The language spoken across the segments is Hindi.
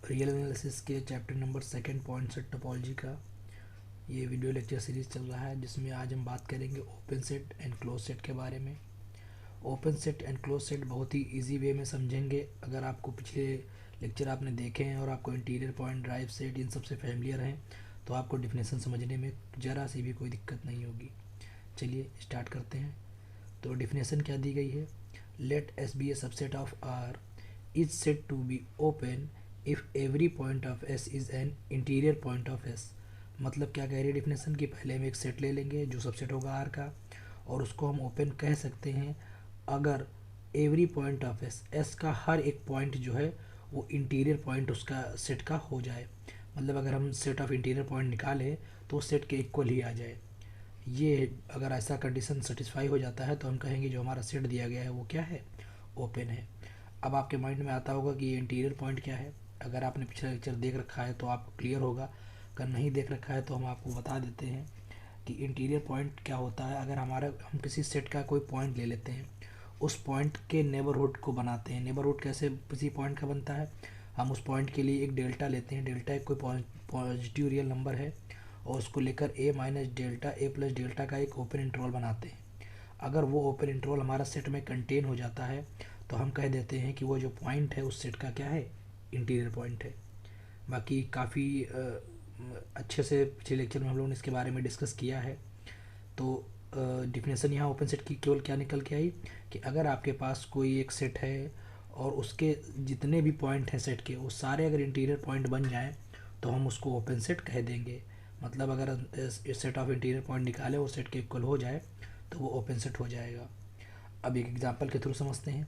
रियल एनालिसिस के chapter number 2 point set topology का ये वीडियो लेक्चर सीरीज़ चल रहा है, जिसमें आज हम बात करेंगे open set and close set के बारे में। Open set and close set बहुत ही इजी वे में समझेंगे। अगर आपको पिछले लेक्चर आपने देखे हैं और आपको इंटीरियर पॉइंट, ड्राइव सेट इन सबसे फैमिलियर हैं, तो आपको डिफिनेशन समझने में ज़रा सी भी कोई दिक्कत नहीं होगी। चलिए स्टार्ट करते हैं। तो डिफिनेशन क्या दी गई है? Let S be a subset of R is set to be open if every point of S is an interior point of S. मतलब क्या कह रही है डिफिनेशन की? पहले हम एक सेट ले लेंगे जो सबसेट होगा आर का, और उसको हम ओपन कह सकते हैं अगर every point of S, S का हर एक पॉइंट जो है वो इंटीरियर पॉइंट उसका सेट का हो जाए। मतलब अगर हम सेट ऑफ इंटीरियर पॉइंट निकालें तो सेट के इक्वल ही आ जाए। ये अगर ऐसा कंडीशन सेटिस्फाई हो जाता है तो हम कहेंगे जो हमारा सेट दिया गया है वो क्या है? ओपन है। अब आपके माइंड में आता होगा कि ये इंटीरियर पॉइंट क्या है। अगर आपने पिछला लेक्चर देख रखा है तो आपको क्लियर होगा, अगर नहीं देख रखा है तो हम आपको बता देते हैं कि इंटीरियर पॉइंट क्या होता है। अगर हम किसी सेट का कोई पॉइंट ले लेते हैं, उस पॉइंट के नेबरहुड को बनाते हैं। नेबरहुड कैसे किसी पॉइंट का बनता है? हम उस पॉइंट के लिए एक डेल्टा लेते हैं। डेल्टा एक कोई पॉजिटिव रियल नंबर है और उसको लेकर ए माइनस डेल्टा, ए प्लस डेल्टा का एक ओपन इंटरवल बनाते हैं। अगर वो ओपन इंटरवल हमारा सेट में कंटेन हो जाता है तो हम कह देते हैं कि वो जो पॉइंट है उस सेट का क्या है? इंटीरियर पॉइंट है। बाकी काफ़ी अच्छे से पिछले लेक्चर में हम लोगों ने इसके बारे में डिस्कस किया है। तो डिफिनेशन यहाँ ओपन सेट की केवल क्या निकल के आई कि अगर आपके पास कोई एक सेट है और उसके जितने भी पॉइंट हैं सेट के, वो सारे अगर इंटीरियर पॉइंट बन जाएं तो हम उसको ओपन सेट कह देंगे। मतलब अगर सेट ऑफ इंटीरियर पॉइंट निकाले और सेट के इक्वल हो जाए तो वो ओपन सेट हो जाएगा। अब एक एग्जांपल के थ्रू समझते हैं।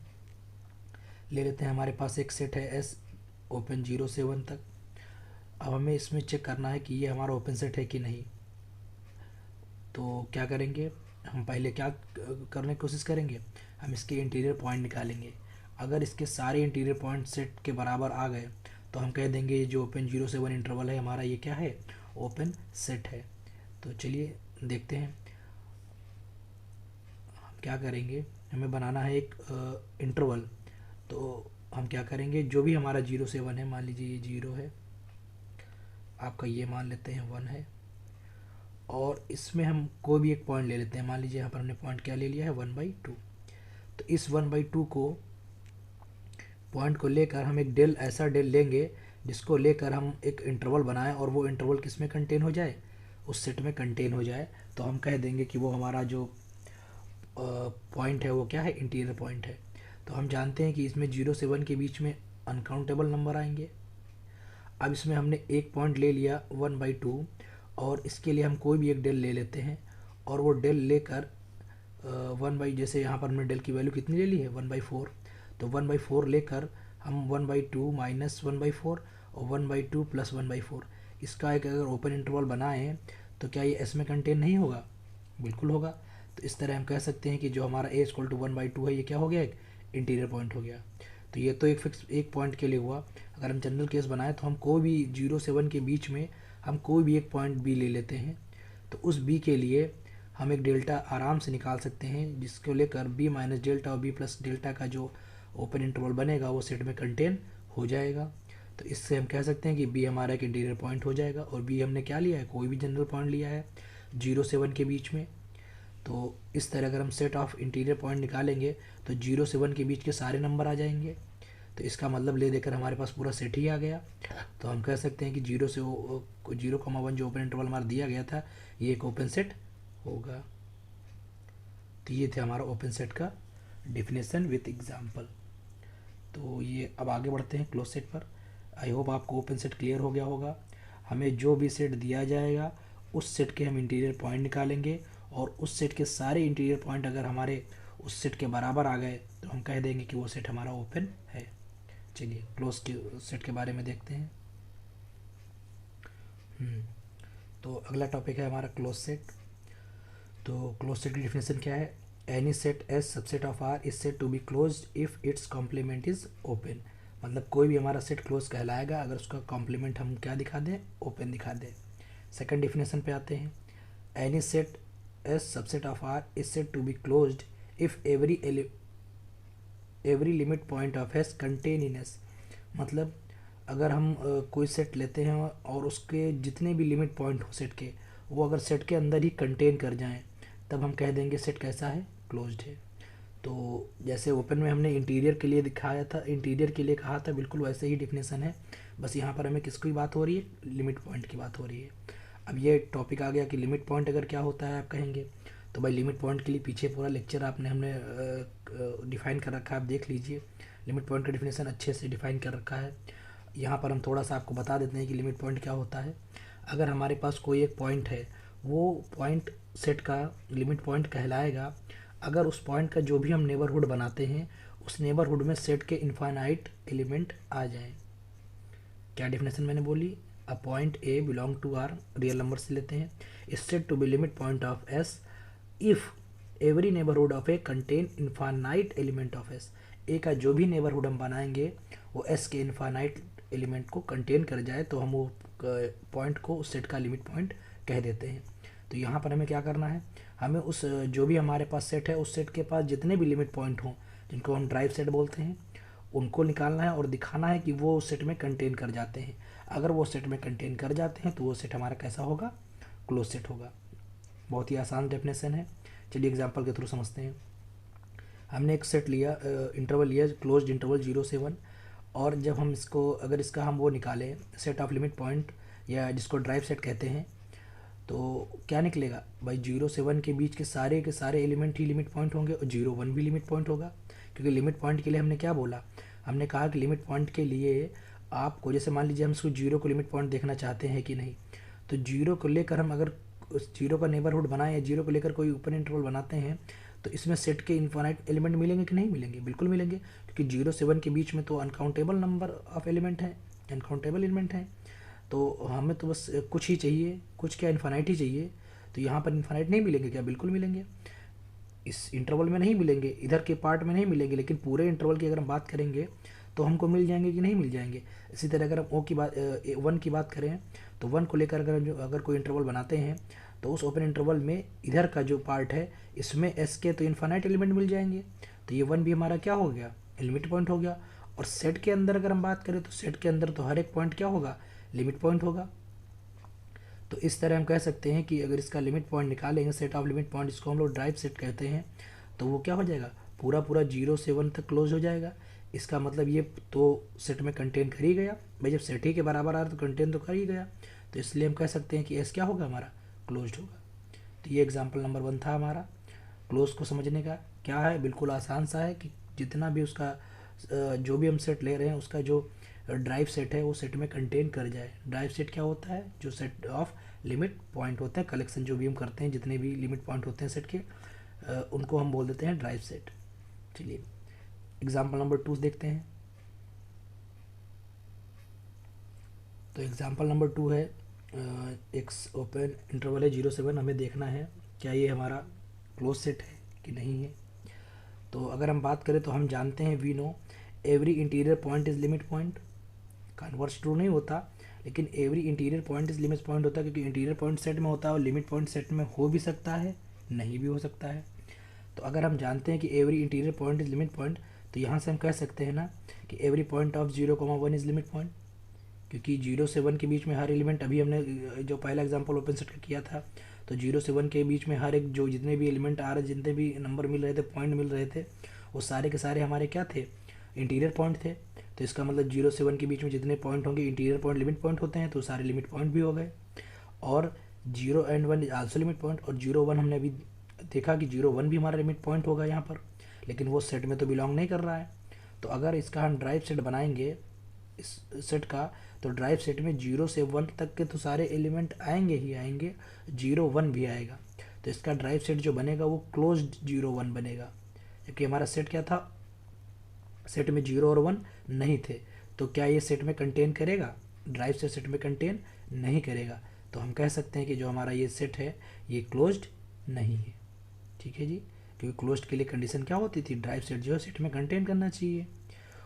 ले लेते हैं हमारे पास एक सेट है एस, ओपन 0 से 1 तक। अब हमें इसमें चेक करना है कि ये हमारा ओपन सेट है कि नहीं। तो क्या करेंगे? हम पहले क्या करने की कोशिश करेंगे? हम इसके इंटीरियर पॉइंट निकालेंगे। अगर इसके सारे इंटीरियर पॉइंट सेट के बराबर आ गए तो हम कह देंगे ये जो ओपन 0 से 1 इंटरवल है हमारा, ये क्या है? ओपन सेट है। तो चलिए देखते हैं हम क्या करेंगे। हमें बनाना है एक इंटरवल। तो हम क्या करेंगे, जो भी हमारा 0 से 1 है, मान लीजिए ये 0 है, आपका ये मान लेते हैं 1 है, और इसमें हम कोई भी एक पॉइंट ले लेते हैं। मान लीजिए यहाँ पर हमने पॉइंट क्या ले लिया है? 1/2। तो इस 1/2 को पॉइंट को लेकर हम एक डेल, ऐसा डेल लेंगे जिसको लेकर हम एक इंटरवल बनाएं और वो इंटरवल किस में कंटेन हो जाए? उस सेट में कंटेन हो जाए। तो हम कह देंगे कि वो हमारा जो पॉइंट है वो क्या है? इंटीरियर पॉइंट है। तो हम जानते हैं कि इसमें 0 से 1 के बीच में अनकाउंटेबल नंबर आएंगे। अब इसमें हमने एक पॉइंट ले लिया 1/2, और इसके लिए हम कोई भी एक डेल ले लेते हैं, और वो डेल लेकर 1 जैसे यहाँ पर हमने डेल की वैल्यू कितनी ले ली है? 1/4। तो 1/4 लेकर हम 1/2 माइनस 1/4 और 1/2 प्लस 1/4, इसका एक अगर ओपन इंटरवल बनाएं तो क्या ये एस में कंटेन नहीं होगा? बिल्कुल होगा। तो इस तरह हम कह सकते हैं कि जो हमारा ए इक्वल टू 1/2 है, ये क्या हो गया? एक इंटीरियर पॉइंट हो गया। तो ये तो एक फिक्स एक पॉइंट के लिए हुआ। अगर हम जनरल केस बनाए तो हम कोई भी 0 से 1 के बीच में हम कोई भी एक पॉइंट बी ले लेते हैं। तो उस बी के लिए हम एक डेल्टा आराम से निकाल सकते हैं, जिसको लेकर बी माइनस डेल्टा और बी प्लस डेल्टा का जो ओपन इंटरवल बनेगा वो सेट में कंटेन हो जाएगा। तो इससे हम कह सकते हैं कि बी हमारा एक इंटीरियर पॉइंट हो जाएगा। और बी हमने क्या लिया है? कोई भी जनरल पॉइंट लिया है 0 से 1 के बीच में। तो इस तरह अगर हम सेट ऑफ इंटीरियर पॉइंट निकालेंगे तो 0 से 1 के बीच के सारे नंबर आ जाएंगे। तो इसका मतलब ले देकर हमारे पास पूरा सेट ही आ गया। तो हम कह सकते हैं कि 0,1 जो ओपन इंटरवल हमारा दिया गया था, ये एक ओपन सेट होगा। तो ये थे हमारा ओपन सेट का डिफिनेशन विथ एग्जांपल। तो ये अब आगे बढ़ते हैं क्लोज सेट पर। आई होप आपको ओपन सेट क्लियर हो गया होगा। हमें जो भी सेट दिया जाएगा उस सेट के हम इंटीरियर पॉइंट निकालेंगे, और उस सेट के सारे इंटीरियर पॉइंट अगर हमारे उस सेट के बराबर आ गए तो हम कह देंगे कि वो सेट हमारा ओपन है। चलिए क्लोज के सेट के बारे में देखते हैं। तो अगला टॉपिक है हमारा क्लोज सेट। तो क्लोज सेट की डिफिनेशन क्या है? Any set as subset of R is set to be close if its complement is open. मतलब कोई भी हमारा सेट क्लोज कहलाएगा अगर उसका कॉम्प्लीमेंट हम क्या दिखा दें? ओपन दिखा दें। सेकंड डिफिनेशन पे आते हैं। Any set as subset of R is set to be closed if every limit point of S contain in S. मतलब अगर हम कोई सेट लेते हैं और उसके जितने भी लिमिट पॉइंट हो सेट के, वो अगर सेट के अंदर ही कंटेन कर जाएं, तब हम कह देंगे सेट कैसा है, क्लोज्ड है। तो जैसे ओपन में हमने इंटीरियर के लिए दिखाया था, इंटीरियर के लिए कहा था, बिल्कुल वैसे ही डिफिनेशन है, बस यहाँ पर हमें किसकी बात हो रही है, लिमिट पॉइंट की बात हो रही है। अब ये टॉपिक आ गया कि लिमिट पॉइंट अगर क्या होता है आप कहेंगे, तो भाई लिमिट पॉइंट के लिए पीछे पूरा लेक्चर हमने डिफ़ाइन कर रखा है, आप देख लीजिए। लिमिट पॉइंट का डिफिनेशन अच्छे से डिफ़ाइन कर रखा है। यहाँ पर हम थोड़ा सा आपको बता देते हैं कि लिमिट पॉइंट क्या होता है। अगर हमारे पास कोई एक पॉइंट है, वो पॉइंट सेट का लिमिट पॉइंट कहलाएगा अगर उस पॉइंट का जो भी हम नेबरहुड बनाते हैं, उस नेबरहुड में सेट के इनफाइनाइट एलिमेंट आ जाएं। क्या डिफिनेशन मैंने बोली, a point A belong to R, real number से लेते हैं, is said to be limit point of S if every neighbourhood of A contain infinite element of S. A का जो भी नेबरहुड हम बनाएंगे वो एस के इनफाइनाइट एलिमेंट को कंटेन कर जाए, तो हम वो पॉइंट को उस सेट का लिमिट पॉइंट कह देते हैं। तो यहाँ पर हमें क्या करना है, हमें उस जो भी हमारे पास सेट है, उस सेट के पास जितने भी लिमिट पॉइंट हों, जिनको हम ड्राइव सेट बोलते हैं, उनको निकालना है और दिखाना है कि वो उस सेट में कंटेन कर जाते हैं। अगर वो सेट में कंटेन कर जाते हैं तो वो सेट हमारा कैसा होगा, क्लोज सेट होगा। बहुत ही आसान डेफिनेशन है। चलिए एग्जांपल के थ्रू समझते हैं। हमने एक सेट लिया, इंटरवल लिया, क्लोज्ड इंटरवल 0 से 1, और जब हम इसको अगर इसका हम वो निकालें सेट ऑफ लिमिट पॉइंट, या जिसको ड्राइव सेट कहते हैं, तो क्या निकलेगा भाई, 0 से 1 के बीच के सारे एलिमेंट ही लिमिट पॉइंट होंगे और 0 1 भी लिमिट पॉइंट होगा। क्योंकि लिमिट पॉइंट के लिए हमने क्या बोला, हमने कहा कि लिमिट पॉइंट के लिए आपको, जैसे मान लीजिए हम इसको 0 को लिमिट पॉइंट देखना चाहते हैं कि नहीं, तो 0 को लेकर हम अगर उस 0 का नेबरहुड बनाएं या 0 को लेकर कोई ओपन इंटरवल बनाते हैं, तो इसमें सेट के इनफाइनाइट एलिमेंट मिलेंगे कि नहीं मिलेंगे, बिल्कुल मिलेंगे। क्योंकि 0 से 1 के बीच में तो अनकाउंटेबल नंबर ऑफ एलिमेंट हैं, अनकाउंटेबल एलिमेंट हैं। तो हमें तो बस कुछ ही चाहिए, कुछ क्या, इन्फानाइट ही चाहिए। तो यहाँ पर इन्फानाइट नहीं मिलेंगे क्या, बिल्कुल मिलेंगे। इस इंटरवल में नहीं मिलेंगे, इधर के पार्ट में नहीं मिलेंगे, लेकिन पूरे इंटरवल की अगर हम बात करेंगे तो हमको मिल जाएंगे कि नहीं मिल जाएंगे। इसी तरह अगर हम ओ की बात, 1 की बात करें, तो 1 को लेकर अगर कोई इंटरवल बनाते हैं, तो उस ओपन इंटरवल में इधर का जो पार्ट है, इसमें एस के तो इन्फानाइट एलिमेंट मिल जाएंगे। तो ये 1 भी हमारा क्या हो गया, लिमिट पॉइंट हो गया। और सेट के अंदर अगर हम बात करें, तो सेट के अंदर तो हर एक पॉइंट क्या होगा, लिमिट पॉइंट होगा। तो इस तरह हम कह सकते हैं कि अगर इसका लिमिट पॉइंट निकालेंगे, सेट ऑफ लिमिट पॉइंट, जिसको हम लोग ड्राइव सेट कहते हैं, तो वो क्या हो जाएगा, पूरा पूरा 0 से 1 तक क्लोज हो जाएगा। इसका मतलब ये तो सेट में कंटेन कर ही गया भाई, जब सेट ही के बराबर आ रहा तो कंटेन तो कर ही गया। तो इसलिए हम कह सकते हैं कि एस क्या होगा, हमारा क्लोज्ड होगा। तो ये एग्जाम्पल नंबर 1 था हमारा। क्लोज को समझने का क्या है, बिल्कुल आसान सा है कि जितना भी उसका जो भी हम सेट ले रहे हैं, उसका जो ड्राइव सेट है वो सेट में कंटेन कर जाए। ड्राइव सेट क्या होता है, जो सेट ऑफ लिमिट पॉइंट होते हैं, कलेक्शन जो भी हम करते हैं, जितने भी लिमिट पॉइंट होते हैं सेट के, उनको हम बोल देते हैं ड्राइव सेट। चलिए एग्जाम्पल नंबर 2 देखते हैं। तो एग्जाम्पल नंबर 2 है, एक ओपन इंटरवल है 0 से 1, हमें देखना है क्या ये हमारा क्लोज सेट है कि नहीं है। तो अगर हम बात करें तो हम जानते हैं, we know every interior point is limit point. Converse true नहीं होता, लेकिन every interior point is limit point होता है, क्योंकि इंटीरियर पॉइंट सेट में होता है और लिमिट पॉइंट सेट में हो भी सकता है, नहीं भी हो सकता है। तो अगर हम जानते हैं कि every interior point is limit point, तो यहाँ से हम कह सकते हैं ना कि every point of 0, 1 is limit point. क्योंकि 0 से 1 के बीच में हर एलिमेंट, अभी हमने जो पहला एग्जांपल ओपन सेट का किया था, तो 0 से 1 के बीच में हर एक जो जितने भी एलिमेंट आ रहे, जितने भी नंबर मिल रहे थे, पॉइंट मिल रहे थे, वो सारे के सारे हमारे क्या थे, इंटीरियर पॉइंट थे। तो इसका मतलब 0 से 1 के बीच में जितने पॉइंट होंगे, इंटीरियर पॉइंट लिमिट पॉइंट होते हैं, तो सारे लिमिट पॉइंट भी हो गए। और 0 and 1 is also limit point, और 0 1 हमने अभी देखा कि 0 1 भी हमारा लिमिट पॉइंट होगा यहाँ पर, लेकिन वो सेट में तो बिलोंग नहीं कर रहा है। तो अगर इसका हम ड्राइव सेट बनाएंगे इस सेट का, तो ड्राइव सेट में 0 से 1 तक के तो सारे एलिमेंट आएंगे ही आएंगे, 0 1 भी आएगा। तो इसका ड्राइव सेट जो बनेगा वो क्लोज्ड 0 1 बनेगा, क्योंकि हमारा सेट क्या था, सेट में 0 और 1 नहीं थे। तो क्या ये सेट में कंटेन करेगा, ड्राइव सेट में कंटेन नहीं करेगा। तो हम कह सकते हैं कि जो हमारा ये सेट है ये क्लोज्ड नहीं है। ठीक है जी, क्योंकि क्लोज्ड के लिए कंडीशन क्या होती थी, ड्राइव सेट जो है सेट में कंटेन करना चाहिए।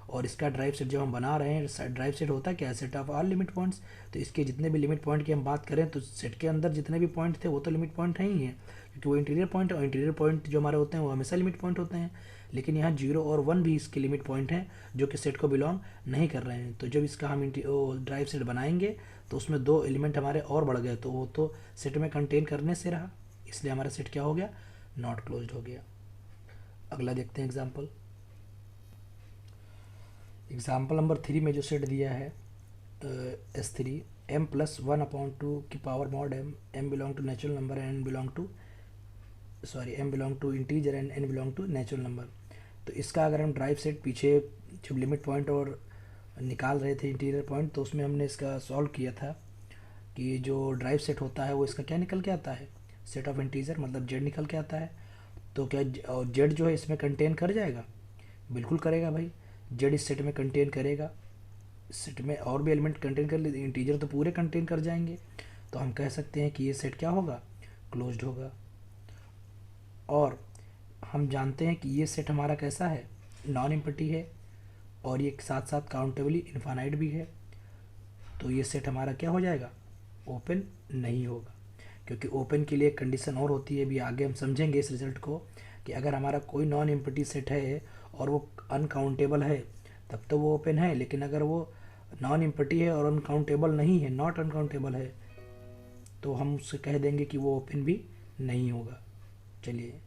और इसका ड्राइव सेट जब हम बना रहे हैं, ड्राइव सेट होता है क्या, set of all limit points. तो इसके जितने भी लिमिट पॉइंट की हम बात करें, तो सेट के अंदर जितने भी पॉइंट थे वो तो लिमिट पॉइंट है ही है, क्योंकि वो इंटीरियर पॉइंट, और इंटीरियर पॉइंट जो हमारे होते हैं वो हमेशा लिमिट पॉइंट होते हैं। लेकिन यहाँ 0 और 1 भी इसके लिमिट पॉइंट हैं जो कि सेट को बिलोंग नहीं कर रहे हैं। तो जब इसका हम ड्राइव सेट बनाएंगे तो उसमें 2 एलिमेंट हमारे और बढ़ गए, तो वो तो सेट में कंटेन करने से रहा, इसलिए हमारा सेट क्या हो गया, नॉट क्लोज्ड हो गया। अगला देखते हैं एग्जाम्पल। एग्जाम्पल नंबर 3 में जो सेट दिया है S3 m+1/2 की power mod m belong to natural number and m belong to integer and n belong to natural number. तो इसका अगर हम ड्राइव सेट पीछे जब लिमिट पॉइंट और निकाल रहे थे इंटीरियर पॉइंट, तो उसमें हमने इसका सॉल्व किया था कि जो ड्राइव सेट होता है वो इसका क्या निकल के आता है, सेट ऑफ इंटीजर, मतलब जेड निकल के आता है। तो क्या जेड जो है इसमें कंटेन कर जाएगा, बिल्कुल करेगा भाई, जेड इस सेट में कंटेन करेगा। सेट में और भी एलिमेंट कंटेन कर लेते, इंटीजर तो पूरे कंटेन कर जाएंगे, तो हम कह सकते हैं कि ये सेट क्या होगा, क्लोज्ड होगा। और हम जानते हैं कि ये सेट हमारा कैसा है, नॉन एम्प्टी है और ये साथ साथ काउंटेबली इनफाइनाइट भी है। तो ये सेट हमारा क्या हो जाएगा, ओपन नहीं होगा, क्योंकि ओपन के लिए एक कंडीशन और होती है, भी आगे हम समझेंगे इस रिजल्ट को, कि अगर हमारा कोई नॉन एम्प्टी सेट है और वो अनकाउंटेबल है तब तो वो ओपन है, लेकिन अगर वो नॉन एम्प्टी है और अनकाउंटेबल नहीं है, नॉट अनकाउंटेबल है, तो हम उससे कह देंगे कि वो ओपन भी नहीं होगा। चलिए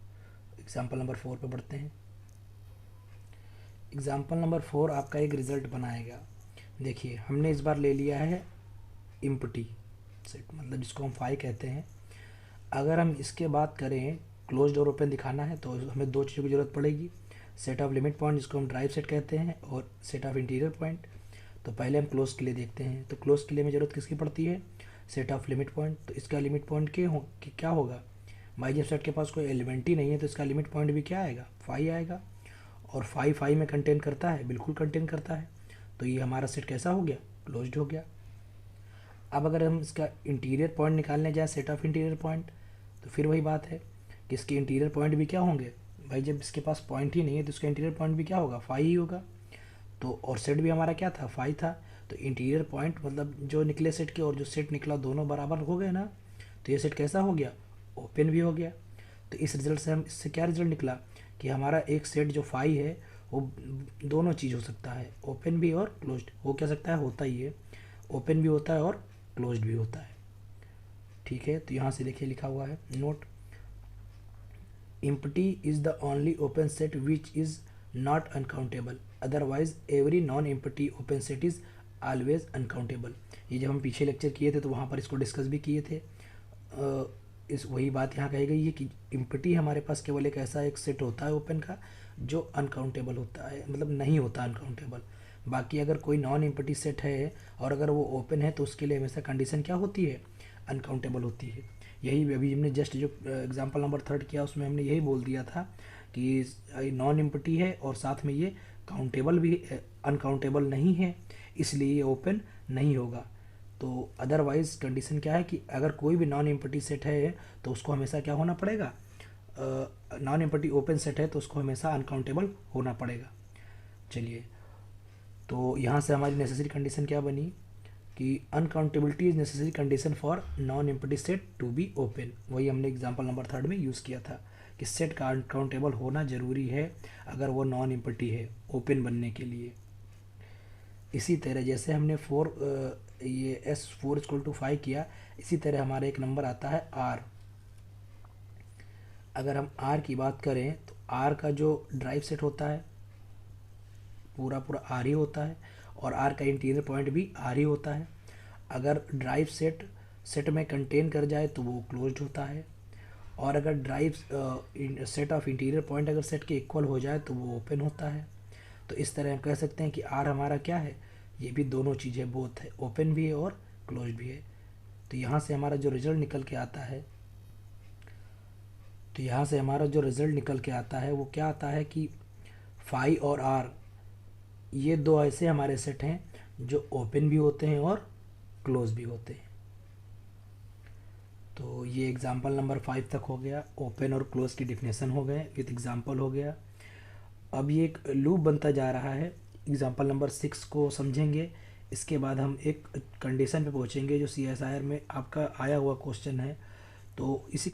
एग्जाम्पल नंबर 4 पे बढ़ते हैं। एग्जाम्पल नंबर 4 आपका एक रिज़ल्ट बनाएगा। देखिए हमने इस बार ले लिया है एम्प्टी सेट, मतलब जिसको हम फाई कहते हैं। अगर हम इसके बात करें क्लोज्ड और ओपन दिखाना है तो हमें 2 चीज़ों की ज़रूरत पड़ेगी, सेट ऑफ लिमिट पॉइंट जिसको हम ड्राइव सेट कहते हैं और सेट ऑफ इंटीरियर पॉइंट। तो पहले हम क्लोज के लिए देखते हैं। तो क्लोज के लिए में ज़रूरत किसकी पड़ती है, सेट ऑफ लिमिट पॉइंट। तो इसका लिमिट पॉइंट क्या होगा भाई, जब सेट के पास कोई एलिमेंट ही नहीं है तो इसका लिमिट पॉइंट भी क्या आएगा, फाई आएगा। और फाई में कंटेन करता है, बिल्कुल कंटेन करता है। तो ये हमारा सेट कैसा हो गया, क्लोज्ड हो गया। अब अगर हम इसका इंटीरियर पॉइंट निकालने जाए, सेट ऑफ इंटीरियर पॉइंट, तो फिर वही बात है कि इसके इंटीरियर पॉइंट भी क्या होंगे भाई, जब इसके पास पॉइंट ही नहीं है तो इसका इंटीरियर पॉइंट भी क्या होगा, फाई ही होगा। तो और सेट भी हमारा क्या था, फाई था। तो इंटीरियर पॉइंट मतलब जो निकले सेट के और जो सेट निकला दोनों बराबर हो गए ना, तो ये सेट कैसा हो गया, ओपन भी हो गया। तो इस रिजल्ट से हम इससे क्या रिजल्ट निकला कि हमारा एक सेट जो फाई है वो दोनों चीज़ हो सकता है, ओपन भी और क्लोज्ड हो क्या सकता है, होता ही है, ओपन भी होता है और क्लोज्ड भी होता है। ठीक है, तो यहाँ से देखिए लिखा हुआ है note, empty is the only open set which is not uncountable, otherwise every non empty open set is always uncountable। ये जब हम पीछे लेक्चर किए थे तो वहाँ पर इसको डिस्कस भी किए थे। इस वही बात यहाँ कही गई है कि empty हमारे पास केवल एक ऐसा एक सेट होता है ओपन का जो अनकाउंटेबल होता है, मतलब नहीं होता अनकाउंटेबल। बाकी अगर कोई नॉन एम्प्टी सेट है और अगर वो ओपन है तो उसके लिए हमेशा कंडीशन क्या होती है, अनकाउंटेबल होती है। यही अभी हमने जस्ट जो एग्जांपल नंबर 3 किया उसमें हमने यही बोल दिया था कि नॉन एम्प्टी है और साथ में ये काउंटेबल भी अनकाउंटेबल नहीं है, इसलिए ये ओपन नहीं होगा। तो अदरवाइज़ कंडीशन क्या है कि अगर कोई भी नॉन एम्प्टी सेट है तो उसको हमेशा क्या होना पड़ेगा, नॉन एम्प्टी ओपन सेट है तो उसको हमेशा अनकाउंटेबल होना पड़ेगा। चलिए, तो यहाँ से हमारी नेसेसरी कंडीशन क्या बनी कि uncountability is necessary condition for non empty set to be open. वही हमने एग्जांपल नंबर 3 में यूज़ किया था कि सेट का अनकाउंटेबल होना ज़रूरी है अगर वो नॉन एम्प्टी है ओपन बनने के लिए। इसी तरह जैसे हमने ये S4 = 5 किया, इसी तरह हमारा एक नंबर आता है R। अगर हम R की बात करें तो R का जो ड्राइव सेट होता है पूरा R ही होता है और R का इंटीरियर पॉइंट भी R ही होता है। अगर ड्राइव सेट में कंटेन कर जाए तो वो क्लोज्ड होता है, और अगर drive set of interior point अगर सेट के इक्वल हो जाए तो वो ओपन होता है। तो इस तरह हम कह सकते हैं कि R हमारा क्या है, ये भी दोनों चीज़ें बोथ है, ओपन भी है और क्लोज्ड भी है। तो यहाँ से हमारा जो रिजल्ट निकल के आता है वो क्या आता है कि फाई और R ये दो ऐसे हमारे सेट हैं जो ओपन भी होते हैं और क्लोज भी होते हैं। तो ये एग्जाम्पल नंबर 5 तक हो गया, ओपन और क्लोज की डिफिनेशन हो गए, विद एग्जाम्पल हो गया। अब ये एक लूप बनता जा रहा है, एग्जाम्पल नंबर 6 को समझेंगे, इसके बाद हम एक कंडीशन पे पहुँचेंगे जो CSIR में आपका आया हुआ क्वेश्चन है। तो इसी